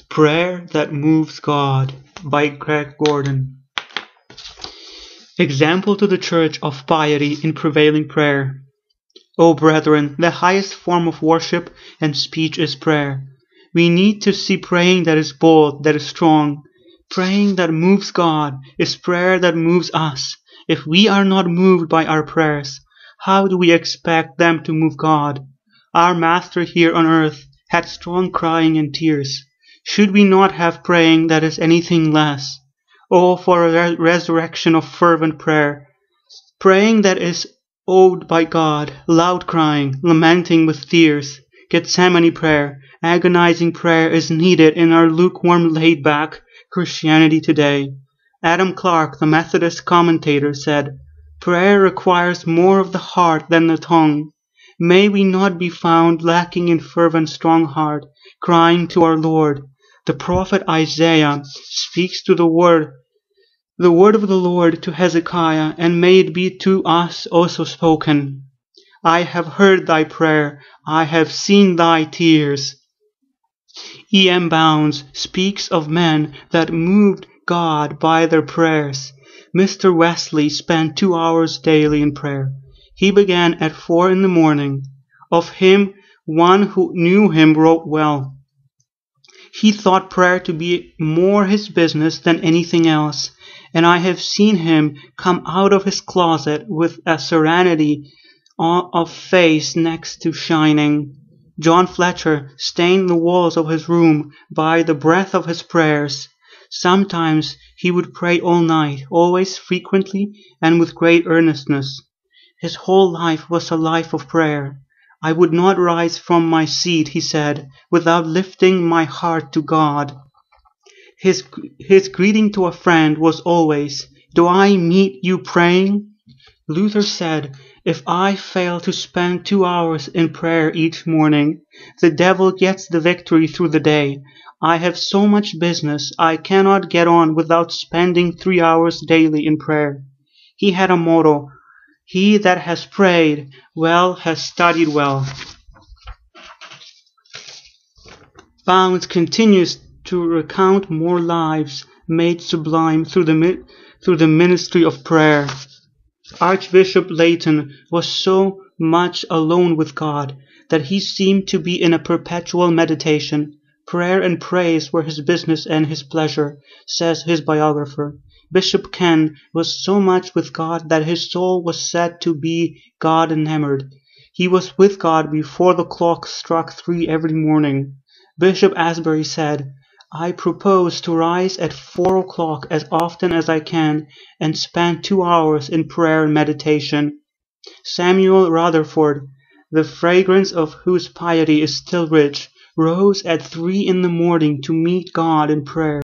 Prayer That Moves God by Greg Gordon. Example to the Church of piety in prevailing prayer. O brethren, the highest form of worship and speech is prayer. We need to see praying that is bold, that is strong. Praying that moves God is prayer that moves us. If we are not moved by our prayers, how do we expect them to move God? Our Master here on earth had strong crying and tears. Should we not have praying that is anything less? Oh, for a resurrection of fervent prayer, praying that is awed by God, loud crying, lamenting with tears. Gethsemane prayer, agonizing prayer is needed in our lukewarm laid-back Christianity today. Adam Clarke, the Methodist commentator, said, "Prayer requires more of the heart than the tongue." May we not be found lacking in fervent strong heart, crying to our Lord. The prophet Isaiah speaks to the word of the Lord to Hezekiah, and may it be to us also spoken. I have heard thy prayer, I have seen thy tears. E. M. Bounds speaks of men that moved God by their prayers. Mr. Wesley spent 2 hours daily in prayer. He began at 4 in the morning. Of him, one who knew him wrote well. He thought prayer to be more his business than anything else, and I have seen him come out of his closet with a serenity of face next to shining. John Fletcher stained the walls of his room by the breath of his prayers. Sometimes he would pray all night, always frequently and with great earnestness. His whole life was a life of prayer. I would not rise from my seat, he said, without lifting my heart to God. His greeting to a friend was always, "Do I meet you praying?" Luther said, "If I fail to spend 2 hours in prayer each morning, the devil gets the victory through the day. I have so much business, I cannot get on without spending 3 hours daily in prayer." He had a motto, "He that has prayed well has studied well." Bounds continues to recount more lives made sublime through the ministry of prayer. Archbishop Layton was so much alone with God that he seemed to be in a perpetual meditation. Prayer and praise were his business and his pleasure, says his biographer. Bishop Ken was so much with God that his soul was said to be God enamored. He was with God before the clock struck 3 every morning. Bishop Asbury said, "I propose to rise at 4 o'clock as often as I can and spend 2 hours in prayer and meditation." Samuel Rutherford, the fragrance of whose piety is still rich, rose at 3 in the morning to meet God in prayer.